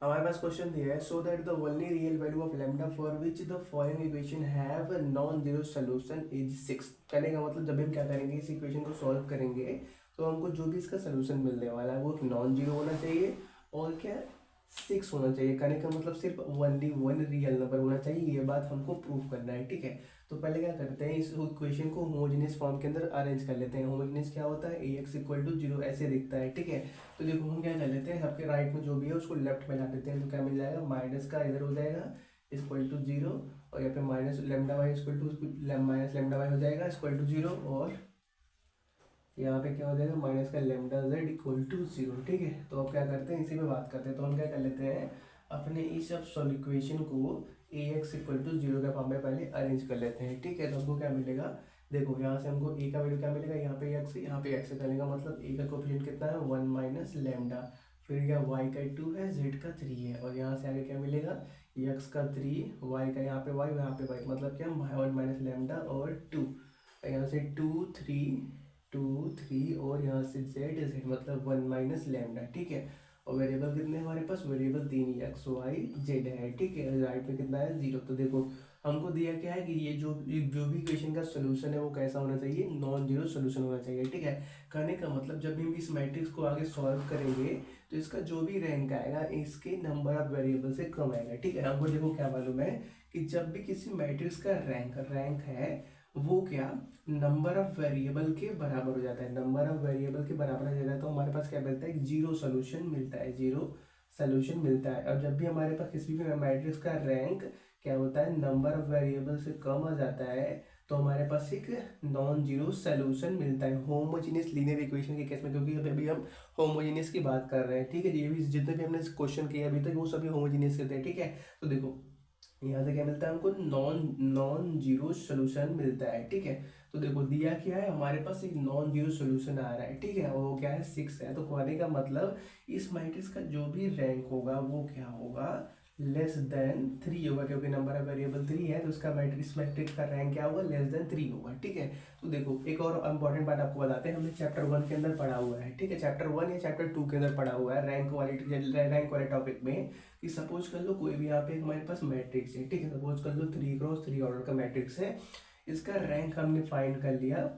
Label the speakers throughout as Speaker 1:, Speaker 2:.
Speaker 1: हमारे पास क्वेश्चन दिया है, so that the only real value of lambda for which the following equation have non zero solution is 6। कहने का मतलब जब भी हम क्या करेंगे, इस इक्वेशन को सॉल्व करेंगे तो हमको जो भी इसका सोल्यूशन मिलने वाला है वो नॉन जीरो होना चाहिए और क्या 6 होना चाहिए। कहने का मतलब सिर्फ ओनली वन रियल नंबर होना चाहिए, ये बात हमको प्रूव करना है। ठीक है, तो पहले क्या करते हैं, इस इक्वेशन को होमोजेनियस फॉर्म के अंदर अरेंज कर लेते हैं। होमोजेनियस क्या होता है, ए एक्स इक्वल टू जीरो ऐसे दिखता है। ठीक है, तो देखो हम क्या कर लेते हैं, सबके राइट में जो भी है उसको लेफ्ट में ला देते हैं। तो क्या मिल जाएगा, माइनस का इधर हो जाएगा इक्वल टू जीरो, और यहाँ पे minus lambda y equal to minus lambda y हो जाएगा इक्वल टू जीरो, और यहाँ पे क्या हो जाएगा माइनस का lambda z equal to zero. ठीक है, तो अब क्या करते हैं, इसी पे बात करते हैं। तो हम क्या कर लेते हैं, अपने इस सब सॉल्व इक्वेशन को ए एक्स इक्वल टू जीरो के फॉर्म में पहले अरेंज कर लेते हैं। ठीक है, तो हमको क्या मिलेगा, देखो यहाँ से हमको ए का वैल्यू क्या मिलेगा, यहाँ पे एक्स, यहाँ पे एक्स चलेगा, मतलब ए का कोफिशिएंट कितना है, वन माइनस लेमडा, फिर क्या वाई का टू है, जेड का थ्री है, और यहाँ से आगे क्या मिलेगा, एक्स का थ्री, वाई का यहाँ पे वाई, यहाँ पे वाई, मतलब क्या वन माइनस लेमडा और टू, यहाँ से टू थ्री और यहाँ से जेड जेड मतलब वन माइनस लेमडा। ठीक है, और वेरिएबल कितने हैं हमारे पास, वेरिएबल तीन ही एक्स वाई जेड है। ठीक है, राइट में कितना है, जीरो। तो देखो हमको दिया क्या है कि ये जो भी इक्वेशन का सोल्यूशन है वो कैसा होना चाहिए, नॉन जीरो सोल्यूशन होना चाहिए। ठीक है, कहने का मतलब जब भी हम इस मैट्रिक्स को आगे सॉल्व करेंगे तो इसका जो भी रैंक आएगा इसके नंबर ऑफ वेरिएबल से कम आएगा। ठीक है, हमको देखो क्या मालूम है कि जब भी किसी मैट्रिक्स का रैंक है वो क्या नंबर ऑफ वेरिएबल के बराबर हो जाता है। नंबर ऑफ वेरिएबल के बराबर हो जाता है तो हमारे पास क्या मिलता है, जीरो सोल्यूशन मिलता है, जीरो सोल्यूशन मिलता है। और जब भी हमारे पास किसी भी मैट्रिक्स का रैंक क्या होता है, नंबर ऑफ वेरिएबल से कम आ जाता है, तो हमारे पास एक नॉन जीरो सोल्यूशन मिलता है होमोजेनियस लीनियर इक्वेशन के केस में, क्योंकि अभी हम होमोजेनियस की बात कर रहे हैं। ठीक है, ये भी जितने भी हमने क्वेश्चन किए अभी तक वो सभी होमोजेनियस के थे। ठीक है, तो देखो यहाँ से क्या मिलता है हमको, नॉन नॉन जीरो सोल्यूशन मिलता है। ठीक है, तो देखो दिया क्या है, हमारे पास एक नॉन जीरो सोल्यूशन आ रहा है। ठीक है, वो क्या है, सिक्स है। तो कहने का मतलब इस मैट्रिक्स का जो भी रैंक होगा वो क्या होगा, लेस देन थ्री होगा, क्योंकि नंबर ऑफ वेरिएबल थ्री है तो उसका मैट्रिक्स का रैंक क्या होगा, लेस देन थ्री होगा। ठीक है, तो देखो एक और इंपॉर्टेंट बात आपको बताते हैं, हमने चैप्टर वन के अंदर पढ़ा हुआ है। ठीक है, चैप्टर वन या चैप्टर टू के अंदर पढ़ा हुआ है रैंक वाले टॉपिक में, कि सपोज कर लो कोई भी यहाँ पे हमारे पास मैट्रिक्स है। ठीक है, सपोज कर लो थ्री क्रॉस थ्री ऑर्डर का मैट्रिक्स है, इसका रैंक हमने फाइंड कर लिया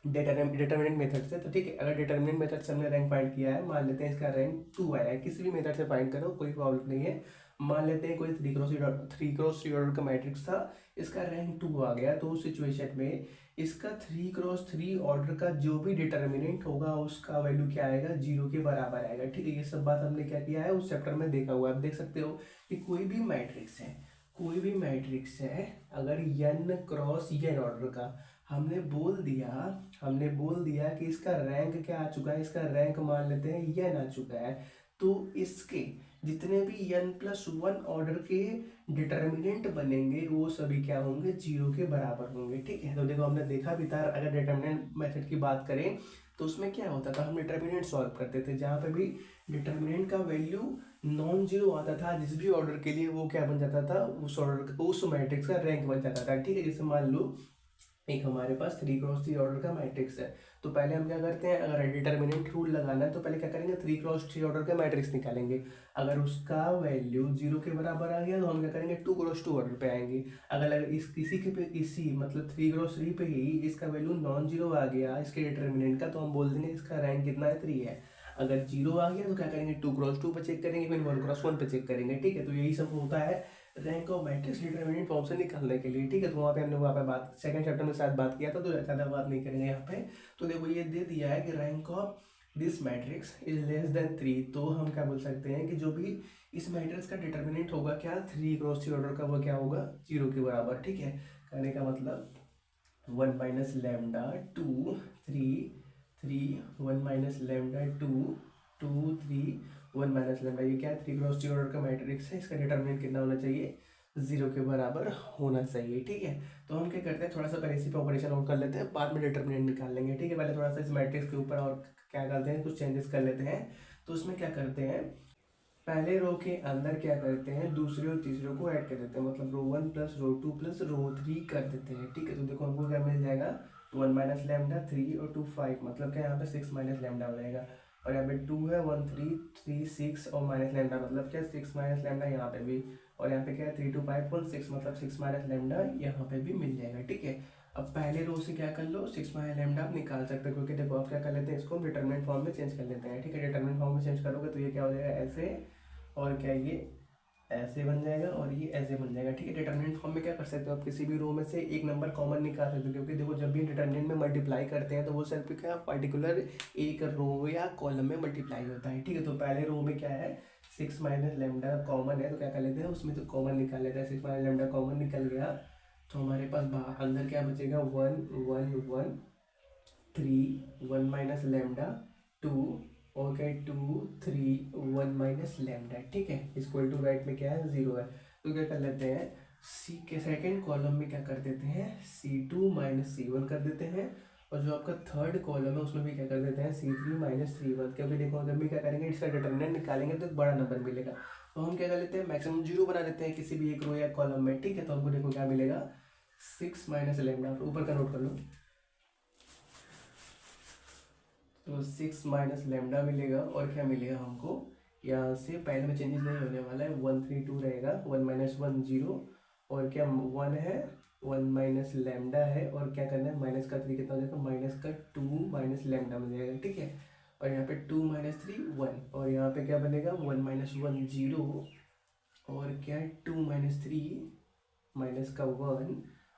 Speaker 1: डिटर्मिनेंट मेथड से। तो ठीक है, अगर डिटर्मिनेंट मेथड से हमने रैंक फाइंड किया है, मान लेते हैं इसका रैंक टू आया है, किसी भी मेथड से फाइंड करो कोई प्रॉब्लम नहीं है। मान लेते हैं कोई थ्री क्रॉस थ्री ऑर्डर का मैट्रिक्स था, इसका रैंक टू आ गया, तो उस सिचुएशन में इसका थ्री क्रॉस थ्री ऑर्डर का जो भी डिटर्मिनेंट होगा उसका वैल्यू क्या आएगा, जीरो के बराबर आएगा। ठीक है, ये सब बात हमने क्या किया है उस चैप्टर में देखा हुआ है। आप देख सकते हो कि कोई भी मैट्रिक्स है, अगर n क्रॉस n ऑर्डर का हमने बोल दिया कि इसका रैंक क्या आ चुका है, इसका रैंक मान लेते हैं n आ चुका है, तो इसके जितने भी n प्लस वन ऑर्डर के डिटर्मिनेंट बनेंगे वो सभी क्या होंगे, जीरो के बराबर होंगे। ठीक है, तो देखो हमने देखा भी था, अगर डिटर्मिनेंट मेथड की बात करें तो उसमें क्या होता था, हम डिटर्मिनेंट सॉल्व करते थे, जहाँ पे भी डिटर्मिनेंट का वैल्यू नॉन जीरो आता था जिस भी ऑर्डर के लिए, वो क्या बन जाता था, उस ऑर्डर उस मैट्रिक्स का रैंक बन जाता था। ठीक है, जैसे मान लो एक हमारे पास थ्री क्रॉस थ्री ऑर्डर का मैट्रिक्स है, तो पहले हम क्या करते हैं, अगर डिटर्मिनेंट रूल लगाना है तो पहले क्या करेंगे, थ्री क्रॉस थ्री ऑर्डर का मैट्रिक्स निकालेंगे। अगर उसका वैल्यू जीरो के बराबर आ गया तो हम क्या करेंगे, टू क्रॉस टू ऑर्डर पे आएंगे। अगर इस किसी के पे इसी मतलब थ्री क्रॉस थ्री पे ही इसका वैल्यू नॉन जीरो आ गया इसके डिटर्मिनेंट का, तो हम बोल देंगे इसका रैंक कितना है, थ्री है। अगर जीरो आ गया तो क्या करेंगे, टू क्रॉस टू पे चेक करेंगे, फिर वन क्रॉस वन पे चेक करेंगे। ठीक है, तो यही सब होता है rank of matrix determinant form से निकालने के लिए। ठीक है, तो वहाँ पे हमने वहाँ पे बात सेकंड चैप्टर में शायद बात किया था, तो ज़्यादा बात नहीं करेंगे यहाँ पे। तो देखो ये दे दिया है कि rank of this matrix is less than three, तो हम क्या बोल सकते हैं कि जो भी इस मैट्रिक्स का डिटर्मिनेंट होगा क्या, थ्री क्रॉस थ्री ऑर्डर का, वो क्या होगा, जीरो के बराबर। ठीक है, कहने का मतलब one minus lambda two three three, one minus lambda two two three, one minus lambda, ये क्या है, थ्री क्रॉस थ्री ऑर्डर का मैट्रिक्स है, इसका डिटर्मिनेंट कितना होना चाहिए, जीरो के बराबर होना चाहिए। ठीक है, तो हम क्या करते हैं, थोड़ा सा पहले इसी पे ऑपरेशन और कर लेते हैं, बाद में डिटर्मिनेंट निकाल लेंगे। ठीक है, पहले थोड़ा सा इस मैट्रिक्स के ऊपर और क्या करते हैं, कुछ चेंजेस कर लेते हैं। तो उसमें क्या करते हैं, पहले रो के अंदर क्या करते हैं, दूसरे और तीसरे को ऐड कर देते हैं, मतलब row one plus row two plus row three कर देते हैं। ठीक है, तो देखो हमको क्या मिल जाएगा, वन माइनस लेमडा थ्री और टू फाइव, मतलब क्या यहाँ पे सिक्स माइनस लेमडा हो जाएगा। और यहाँ पे 2 है, 1 3 3 6 और माइनस लेमडा मतलब क्या 6 माइनस लेमडा यहाँ पे भी, और यहाँ पे क्या है 3 2 5 1 6 मतलब 6 माइनस लेमडा यहाँ पे भी मिल जाएगा। ठीक है, अब पहले रो से क्या कर लो 6 माइनस लेमडा आप निकाल सकते हो, क्योंकि देखो आप क्या कर लेते हैं इसको डिटरमिनेंट फॉर्म में चेंज कर लेते हैं। ठीक है, डिटरमिनेंट फॉर्म में चेंज करोगे तो ये क्या हो जाएगा ऐसे, और क्या ये ऐसे बन जाएगा और ये ऐसे बन जाएगा। ठीक है, डिटरमिनेंट फॉर्म में क्या कर सकते हो आप किसी भी रो में से एक नंबर कॉमन निकाल सकते हो, क्योंकि देखो जब भी डिटरमिनेंट में मल्टीप्लाई करते हैं तो वो सिर्फ क्या पर्टिकुलर एक रो या कॉलम में मल्टीप्लाई होता है। ठीक है, तो पहले रो में क्या है 6 माइनस लेमडा कॉमन है, तो क्या कर लेते हैं उसमें तो कॉमन निकाल लेते हैं। 6 माइनस लेमडा कॉमन निकल गया तो हमारे पास अंदर क्या बचेगा 1 1 1 3 1 माइनस लेमडा 2 और क्या 2 3 1 माइनस लेमडा। ठीक है, इक्वल टू राइट में क्या है 0 है, तो क्या कर लेते हैं सी के सेकंड कॉलम में क्या कर देते हैं C2 माइनस C1 कर देते हैं, और जो आपका थर्ड कॉलम है उसमें भी क्या कर देते हैं C3 माइनस C1, क्योंकि देखो अगर भी क्या करेंगे इसका डिटरमिनेंट निकालेंगे तो एक बड़ा नंबर मिलेगा, तो हम क्या कर लेते हैं मैक्सिमम 0 बना देते हैं किसी भी एक रो या कॉलम में। ठीक है, तो हमको देखो क्या मिलेगा 6 माइनस लेमडा, ऊपर का नोट कर लो, तो 6 माइनस लेमडा मिलेगा, और क्या मिलेगा हमको यहाँ से पहले में चेंजेस नहीं होने वाला है 1 3 2 रहेगा, 1 माइनस 1 0, और क्या 1 है 1 माइनस लेमडा है, और क्या करना है माइनस का 3 कितना हो जाएगा माइनस का 2 माइनस लेमडा मिल जाएगा। ठीक है, और यहाँ पे 2 माइनस 3 1, और यहाँ पे क्या बनेगा 1 माइनस 1 0, और क्या 2 माइनस 3 माइनस का 1,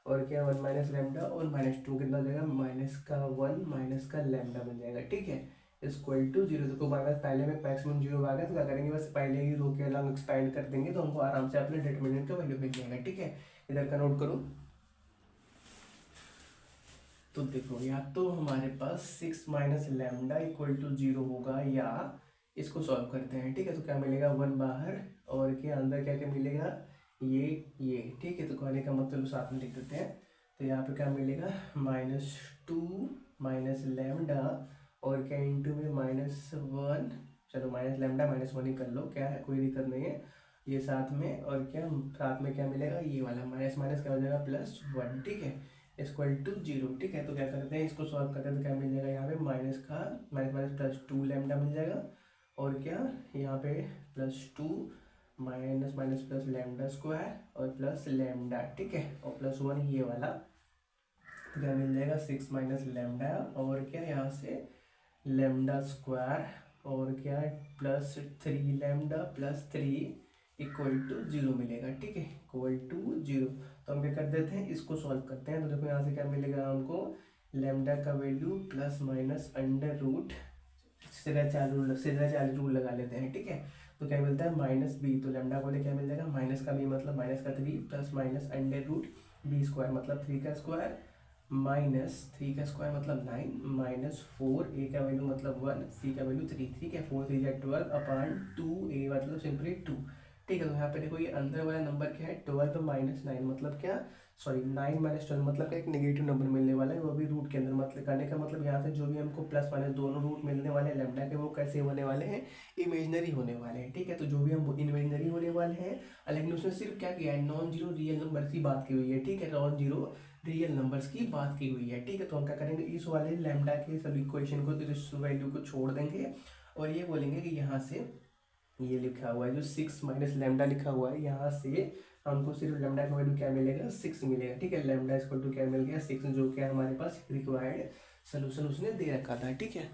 Speaker 1: और क्या 1 माइनस लेमडा और माइनस 2 कितना हो जाएगा माइनस का 1 माइनस का लेमडा बन जाएगा। ठीक है, इक्वल टू 0, देखो हमारे पास पहले में मैक्सिमम 0 आ गया, तो क्या करेंगे बस पहले ही रो के अलग एक्सपैंड कर देंगे तो हमको आराम से अपने डिटरमिनेंट का वैल्यू मिल जाएगा। ठीक है, इधर का नोट करो, तो देखो या तो हमारे पास 6 माइनस लेमडा इक्वल टू 0 होगा, या इसको सॉल्व करते हैं। ठीक है, तो क्या मिलेगा 1 बाहर, और क्या अंदर क्या क्या मिलेगा ये। ठीक है, तो कहने का मतलब साथ में लिख देते हैं, तो यहाँ पे क्या मिलेगा -2 माइनस लेमडा, और क्या इंटू में -1, चलो माइनस लेमडा -1 ही कर लो, क्या है कोई दिक्कत नहीं है ये साथ में, और क्या साथ में क्या मिलेगा ये वाला माइनस माइनस क्या हो जाएगा +1। ठीक है, इक्वल टू 0। ठीक है, तो क्या करते हैं इसको सॉल्व करते हैं, तो क्या मिल जाएगा यहाँ पे माइनस का माइनस माइनस +2 लेमडा मिल जाएगा, और क्या यहाँ पे +2 minus minus plus lambda square और प्लस लेमडा। ठीक है, और +1 ये वाला, तो क्या मिल जाएगा 6 माइनस लेमडा, और क्या यहाँ से लेमडा स्क्वायर, और क्या +3 लेमडा +3 इक्वल टू 0 मिलेगा। ठीक है, इक्वल टू 0, तो हम क्या कर देते हैं इसको सॉल्व करते हैं, तो देखो यहाँ से क्या मिलेगा हमको लेमडा का value plus minus under root सीधा चालू रूल लगा लेते हैं। ठीक है, तो क्या मिलता है -b, तो लेमडा को क्या मिल जाएगा माइनस का b मतलब माइनस का 3 plus minus under root b square मतलब 3 का स्क्वायर माइनस 3 का स्क्वायर मतलब 9 माइनस 4 a का वैल्यू मतलब 1 c का वैल्यू 3। ठीक है, 4 3 12 अपॉन 2 a मतलब सिंपली 2। ठीक है, तो यहाँ पे देखो ये अंदर वाला नंबर क्या है 12 माइनस 9 मतलब क्या 9 माइनस 12 मतलब क्या एक नेगेटिव नंबर मिलने वाला है, वो भी रूट के अंदर, मतलब करने का मतलब यहाँ से जो भी हमको प्लस माइनस दोनों रूट मिलने वाले हैं लेमडा के वो कैसे होने वाले हैं इमेजनरी होने वाले हैं। ठीक है, तो जो भी हम इमेजनरी होने वाले हैं, लेकिन उसने सिर्फ क्या किया है नॉन जीरो रियल नंबर की बात की हुई है। ठीक है, नॉन जीरो रियल नंबर्स की बात की हुई है। ठीक है, तो हम क्या करेंगे इस वाले लेमडा के सभी इक्वेशन को इस वैल्यू को छोड़ देंगे, और ये बोलेंगे कि यहाँ से ये लिखा हुआ है जो 6 माइनस लेमडा लिखा हुआ है, यहाँ से हमको सिर्फ लेमडा का वैल्यू क्या मिलेगा 6 मिलेगा। ठीक है, लेमडा इक्वल टू क्या मिल गया 6, जो क्या हमारे पास रिक्वायर्ड सोल्यूशन उसने दे रखा था। ठीक है।